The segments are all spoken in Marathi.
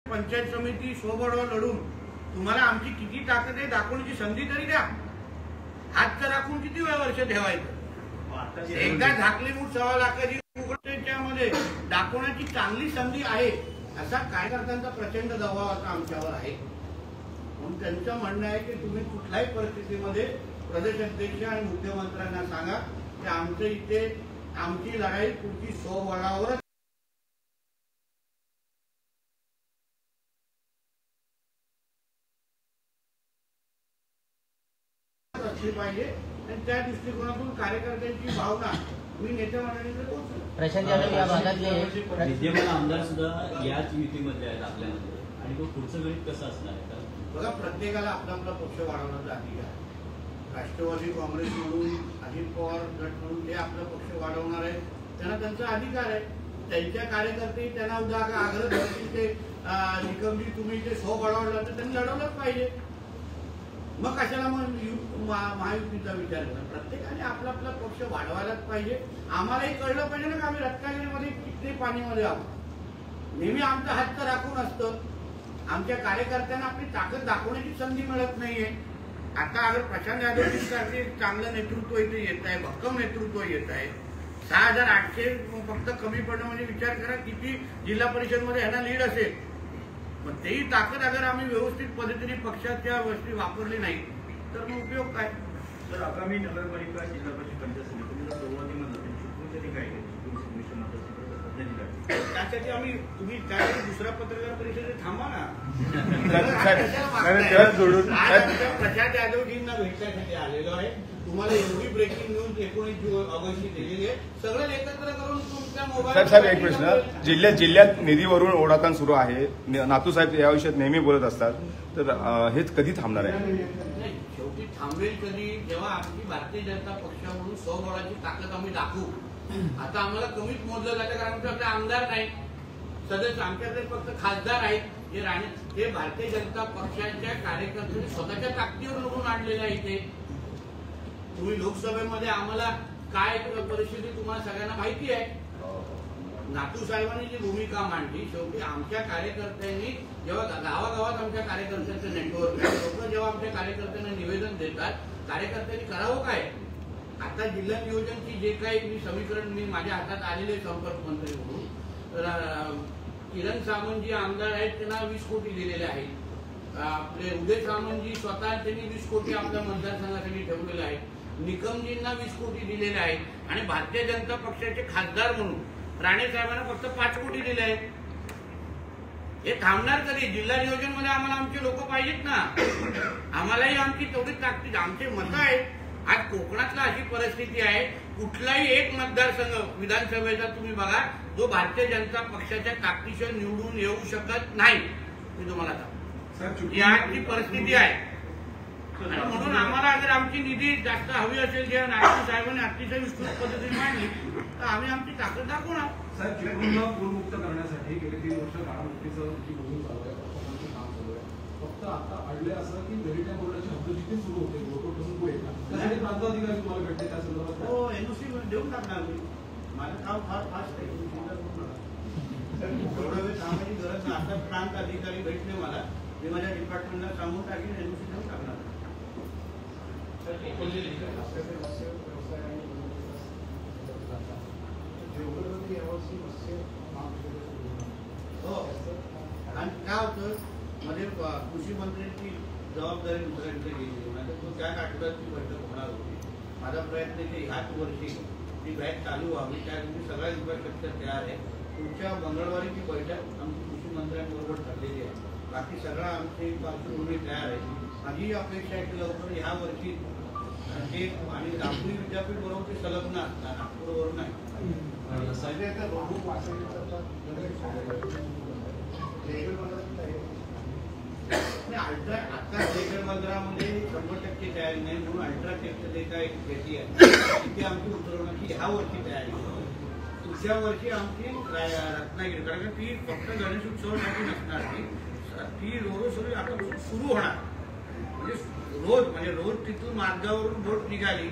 पंचायत समिती स्वबळावर लढून तुम्हाला आमची किती ताकद आहे दाखवण्याची संधी तरी द्या. हात तर राखून किती वर्ष ठेवायचं. एकदा झाकली मूठ 1.25 लाखाची मध्ये दाखवण्याची चांगली संधी आहे. असा कार्यकर्त्यांचा प्रचंड दबाव आता आमच्यावर आहे. म्हणून त्यांचं म्हणणं आहे की तुम्ही कुठल्याही परिस्थितीमध्ये प्रदेश अध्यक्ष आणि मुख्यमंत्र्यांना सांगा की आमच्या इथे आमची लढाई पुढची स्वबळावरच असली पाहिजे. आणि त्या दृष्टिकोनातून कार्यकर्त्यांची भावना मी नेत्या मंडळींकडे पोहोचलो. प्रशांत यादव या भागातले विद्यमान आमदार सुद्धा याच युतीमध्ये आहेत आपल्यामध्ये, आणि तो पुढचं गणित कसं असणार आहे? बघा, प्रत्येकाला आपला आपला पक्ष वाढवण्याचा अधिकार आहे. राष्ट्रवादी काँग्रेस म्हणून, अजित पवार गट म्हणून ते आपला पक्ष वाढवणार आहे, त्यांना त्यांचा अधिकार आहे. त्यांच्या कार्यकर्ते त्यांना उद्या आग्रह करतील ते निकमजी तुम्ही ते स्वबळावलं तर त्यांनी लढवलंच पाहिजे. मग कशाला महायुतीचा विचार करा. प्रत्येकाने आपला आपला पक्ष वाढवायलाच पाहिजे. आम्हालाही कळलं पाहिजे ना की आम्ही रत्नागिरीमध्ये किती पाणीमध्ये आहोत. नेहमी आमचा हात तर राखून असतं. आमच्या कार्यकर्त्यांना आपली ताकद दाखवण्याची संधी मिळत नाहीये. आता अगर प्रशांत यादवजींसारखे चांगलं नेतृत्व इथे येत आहे, भक्कम नेतृत्व येत आहे. 6800 फक्त कमी पडणं म्हणजे विचार करा किती जिल्हा परिषदमध्ये ह्यांना लीड असेल. पण तेही ताकद अगर आम्ही व्यवस्थित पद्धतीने पक्षाच्या गोष्टी वापरली नाही तर मग उपयोग काय. तर आगामी नगरपालिका जिल्हा परिषद पंचायत समितीला सुरुवातीमध्ये काय त्यासाठी आम्ही तुम्ही त्यासाठी दुसऱ्या पत्रकार परिषदेत थांबा ना. प्रशांत यादवजींना भेटण्यासाठी आलेलो आहे. तुम्हाला एवढी ब्रेकिंग न्यूज 19 ऑगस्टची दिलेली आहे. सगळं एकत्र करून तुमच्या मोबाईल. साहेब एक प्रश्न, जिल्ह्यात निधीवरून ओढाताण सुरू आहे. नातू साहेब या विषयात नेहमी बोलत असतात, तर हेच कधी थांबणार आहे? शेवटी थांबेल कधी, जेव्हा आमची भारतीय जनता पक्ष म्हणून स्वबळाची ताकद आम्ही दाखवू. आता आम्हाला कमीच मोजलं जातं कारण आमच्याकडे आमदार नाही, सदस्य आमच्याकडे फक्त खासदार आहेत. जे ते भारतीय जनता पक्षाच्या कार्यकर्त्यांनी स्वतःच्या ताकदीवर निवडून आणलेलं आहे. इथे तुम्ही लोकसभेमध्ये आम्हाला काय परिस्थिती तुम्हाला सगळ्यांना माहिती आहे. नातू साहेबांनी जी भूमिका मांडली, शेवटी आमच्या कार्यकर्त्यांनी जेव्हा गावागावात आमच्या कार्यकर्त्यांचं नेटवर्क आहे, लोक जेव्हा आमच्या कार्यकर्त्यांना निवेदन देतात, कार्यकर्त्यांनी करावं काय. आता जिल्हा नियोजनची जे काही मी समीकरण मी माझ्या हातात आलेले संपर्क मंत्री म्हणून, किरण सामंतजी आमदार आहेत त्यांना 20 कोटी दिलेले आहेत. आपले उदय सामंतजी स्वतः त्यांनी 20 कोटी आपल्या मतदारसंघासाठी ठेवलेले आहेत. निकमजींना 20 कोटी दिलेले आहेत. आणि भारतीय जनता पक्षाचे खासदार म्हणून राणे साहेबांना फक्त 5 कोटी दिले आहेत. हे थांबणार कधी. जिल्हा नियोजन मध्ये आम्हाला आमचे लोक पाहिजेत ना. आम्हालाही आमची तेवढीच ताकद, आमचे मतं आहेत. आज कोकणातला अशी परिस्थिती आहे, कुठलाही एक मतदारसंघ विधानसभेचा तुम्ही बघा जो भारतीय जनता पक्षाच्या ताकदीशिवाय निवडून येऊ शकत नाही. मी तुम्हाला सांगतो ही आजची परिस्थिती आहे. आणि म्हणून आम्हाला अगर आमची निधी जास्त हवी असेल, जे नायडू साहेबांनी अतिशय विस्तृत पद्धतीने मांडली, तर आम्ही आमची ताकद दाखवणार. साहेब, चिपळूणला पूरमुक्त करण्यासाठी गेले 3 वर्ष काळामुक्तीचं मोहीम चालू आहे, काम चालू आहे. फक्त आता अडले असं की दरिद्र बोर्डाची हद्दचिती सुरू होते, गोटोपासून पुढे त्यासाठी प्रांताधिकारी तुम्हाला भेटते त्या संदर्भात? हो, एनओसी देऊन टाकणार मी. माझं काम फार फास्ट आहे. एवढं वेळ कामाची गरज नाही. आता प्रांत अधिकारी भेटले मला, मी माझ्या डिपार्टमेंटला सांगून टाकेन, एनओसी देऊन टाकणार. हो, आणि काय होतं मध्ये कृषी मंत्र्यांची जबाबदारी दुसऱ्यांकडे गेली. म्हणजे तो त्याच आठवड्याची बैठक होणार होती. माझा प्रयत्न की ह्याच वर्षी ती बॅच चालू व्हावी. त्या दिवशी सगळ्या इन्फ्रास्ट्रक्चर तयार आहे. पुढच्या मंगळवारीची बैठक आमची कृषी मंत्र्यांबरोबर ठरलेली आहे. बाकी सगळं आमची पार्श्वभूमी तयार आहे. माझी अपेक्षा आहे की लवकर ह्या वर्षी ते आणि नागपूर विद्यापीठ बरोबर ते संलग्न असतात, नागपूरवर नाही. अल्ट्रा आता रेल्वे मंदिरामध्ये 100% तयारी नाही, म्हणून अल्ट्राटेकचं जे काही खेती आहे तिथे आमची उतरवण्याची ह्या वर्षी तयारी. पुढच्या वर्षी आमची रत्नागिरी, कारण ती फक्त गणेश उत्सवासाठी नसणार, ती रोज आता सुरू होणार. म्हणजे रोज तिथून मार्गावरून बोट निघाली,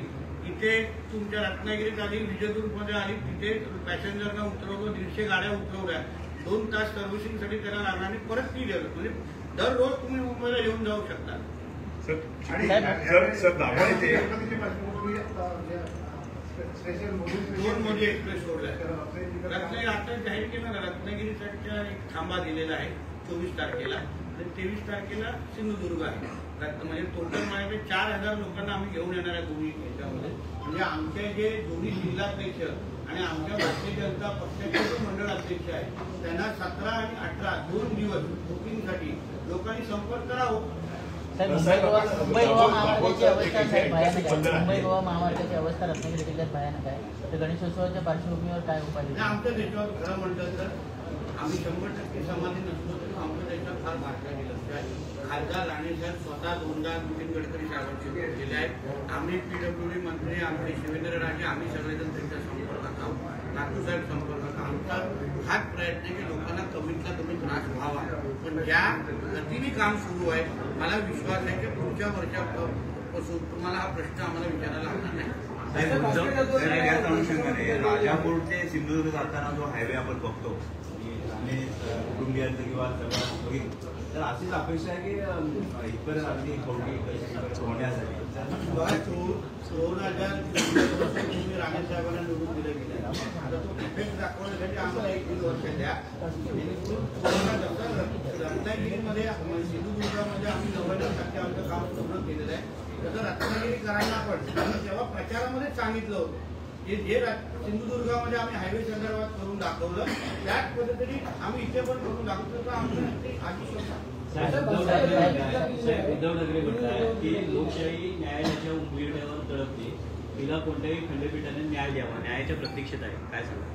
इथे तुमच्या रत्नागिरीत आली, विजयदुर्गमध्ये आली, तिथे पॅसेंजरना उतरवलं, 150 गाड्या उतरवल्या. 2 तास सर्व्हिसिंगसाठी त्याला लागणार आणि परत ती डेव्हलप म्हणजे दररोज तुम्ही मुंबईला येऊन जाऊ शकता. दोन मोदी एक्सप्रेस सोडलाय. आता जाहीर केलं ना रत्नागिरीच्या एक थांबा दिलेला आहे 24 तारखेला आणि 23 तारखेला सिंधुदुर्ग आहे. म्हणजे टोटल माझ्याकडे 4000 लोकांना आम्ही घेऊन येणार आहे दोन्ही याच्यामध्ये. म्हणजे आमचे जे दोन्ही जिल्हाध्यक्ष आणि आमच्या भारतीय जनता पक्षाचे जे मंडळ अध्यक्ष आहेत त्यांना 17 आणि 18 2 दिवस बुकिंगसाठी लोकांनी संपर्क करावं. मुंबई गोवा महामार्गाची अवस्था साहेब भयानक आहे. मुंबई गोवा महामार्गाची अवस्था रत्नागिरी जिल्ह्यात भयानक आहे. तर गणेशोत्सवाच्या पार्श्वभूमीवर काय उपाय? आमच्या देशावर खरं म्हटलं तर आम्ही 100% समाधी नसलो तरी आमच्या देशात फार भारताने लक्ष आहे. खासदार राणेसाहेब स्वतः 2दा नितीन गडकरी साहेबांशी भेट केले आहेत. आम्ही PWD मंत्री आमचे शिवेंद्रराजे आम्ही सगळेजण त्यांच्या संपर्कात आहोत. नातूसाहेब संपर्कात आमचा हाच प्रयत्न आहे की लोकांना कमीतला कमी त्रास व्हावा. पण ज्या गतीने काम सुरू आहे मला विश्वास आहे की पुढच्या वर्षापासून तुम्हाला हा प्रश्न आम्हाला विचारायला लागणार नाही. याच अनुषंगाने राजापूर ते सिंधुदुर्ग जाताना जो हायवे आपण बघतो आणि कुटुंबियांचं किंवा सगळं बघितलं तर अशीच अपेक्षा आहे की इतर अगदी होण्यासाठी 2000 राणेसाहेबांना निवडून दिलं गेलं. आता तो इफेक्ट दाखवण्यासाठी आम्हाला 1-1.5 वर्ष द्या. रत्नागिरीमध्ये सिंधुदुर्गामध्ये आम्ही 90% आमचं काम पूर्ण केलेलं आहे. तसं रत्नागिरीकरांना पण आम्ही तेव्हा प्रचारामध्ये सांगितलं होतं की जे सिंधुदुर्गामध्ये आम्ही हायवे संदर्भात करून दाखवलं त्याच पद्धतीने आम्ही इथे पण करून दाखवतो. तर आमचं आधी उद्धव ठाकरे म्हणतात की लोकशाही न्यायालयाच्या उंबरठ्यावर तडपते. तिला कोणत्याही खंडपीठाने न्याय द्यावा. न्यायाच्या प्रतीक्षेत आहे. काय सांगा?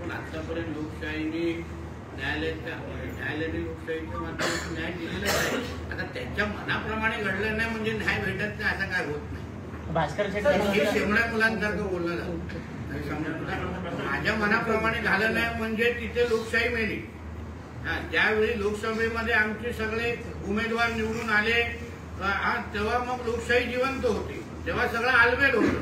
पण आतापर्यंत लोकशाहीने न्यायालयाने लोकशाहीच्या माध्यमातून न्याय दिलेला आहे. आता त्यांच्या मनाप्रमाणे घडलं नाही म्हणजे न्याय भेटत नाही असं काय होत नाही. हे शेवण्या मुलांसारखं बोलणं झालं. माझ्या मनाप्रमाणे झालं नाही म्हणजे तिथे लोकशाही मेली. ज्यावेळी लोकसभेमध्ये आमचे सगळे उमेदवार निवडून आले तेव्हा मग लोकशाही जिवंत होती. तेव्हा सगळं आलबेल होतं.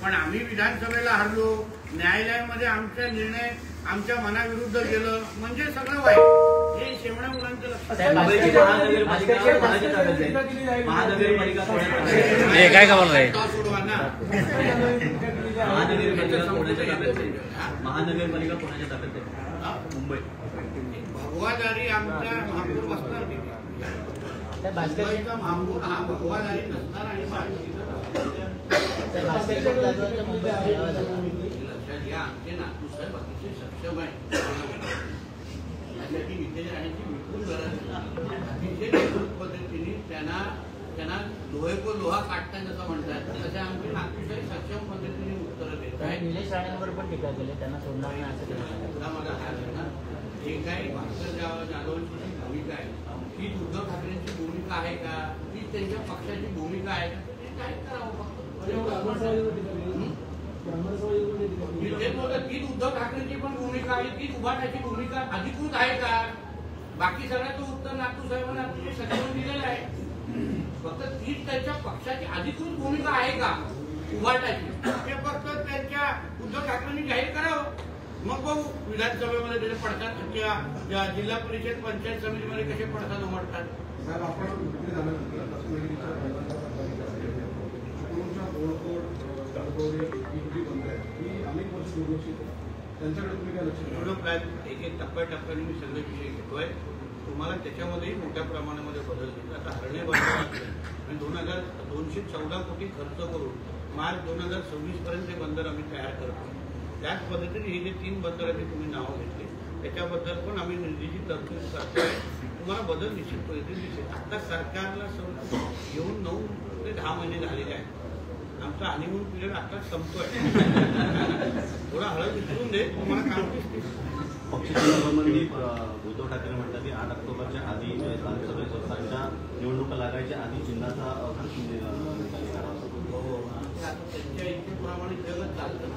पण आम्ही विधानसभेला हरलो. न्यायालयामध्ये आमचा निर्णय आमच्या मनाविरुद्ध गेलं म्हणजे सगळं वाईट. हे शेवण्या मुलांचं लक्षात काय खबर नाही. सोडवा ना. महानगरपालिका कोणाच्या ताब्यात आहे? मुंबई भगवादारी आमच्या महापौर बसणार नाही. मुंबईचा महापौर हा भगवादारी नसणार आणि लक्षात घ्या आमचे नातूसाहेब अतिशय सक्षम आहे. त्यासाठी इथे राहण्याची विपुल गरज नाही. अतिशय निश्चित पद्धतीने त्यांना लोहे को लोहा काटतात जसं म्हणतात तसे आमचे नातूसाहेब सक्षम पद्धतीने उत्तरं देत आहेत. निलेश राणेंवर पण टीका केली. त्यांना सोडणार नाही असं केलं. मला हात आहे ना जे काही भास्कर जाधवांची जी भूमिका आहे ती उद्धव ठाकरेंची भूमिका आहे का? ती त्यांच्या पक्षाची भूमिका आहे का? ते काय करावं फक्त तीच उद्धव ठाकरेंची पण भूमिका आहे. तीच उभाटाची भूमिका अधिकृत आहे का? बाकी सगळ्याचं उत्तर नातू साहेबांना अतिशय सक्षम दिलेलं आहे. फक्त तीच त्यांच्या पक्षाची अधिकृत भूमिका आहे का उभाटाची ते फक्त त्यांच्या उद्धव ठाकरेंनी जाहीर करावं. मग बघू विधानसभेमध्ये त्याचे पडतात किंवा जिल्हा परिषद पंचायत समितीमध्ये कसे पडतात उमटतात. साहेब आपण विक्री झाल्यानंतर रत्नागिरीच्या बंद आहे ही अनेक वर्ष दुर्लक्षित आहे. त्यांच्याकडे तुम्ही काय लक्ष एक टप्प्याटप्प्याने मी सगळे विषय घेतोय. तुम्हाला त्याच्यामध्येही मोठ्या प्रमाणामध्ये बदल दिला. आता हरणे बाजार आणि 2214 कोटी खर्च करून मार्च 2026 पर्यंत हे बंदर आम्ही तयार करतो. त्याच पद्धतीने हे जे 3 बंदराची तुम्ही नावं घेतली त्याच्याबद्दल पण आम्ही निधीची तरतूद करतोय. तुम्हाला बदल निश्चित पद्धतीने दिसेल. आता सरकारला येऊन 9 ते 10 महिने झालेले आहेत. आमचा हनीमून पिरियड आता संपतोय. थोडा हळद विचारून दे तुम्हाला काम दिसते. पक्षाचे गृहमंत्री उद्धव ठाकरे म्हणतात की 8 ऑक्टोबरच्या आधी विधानसभेच्या निवडणुका लागायच्या आधी चिन्हाचा त्यांच्या इच्छेप्रमाणे जगत चालतं.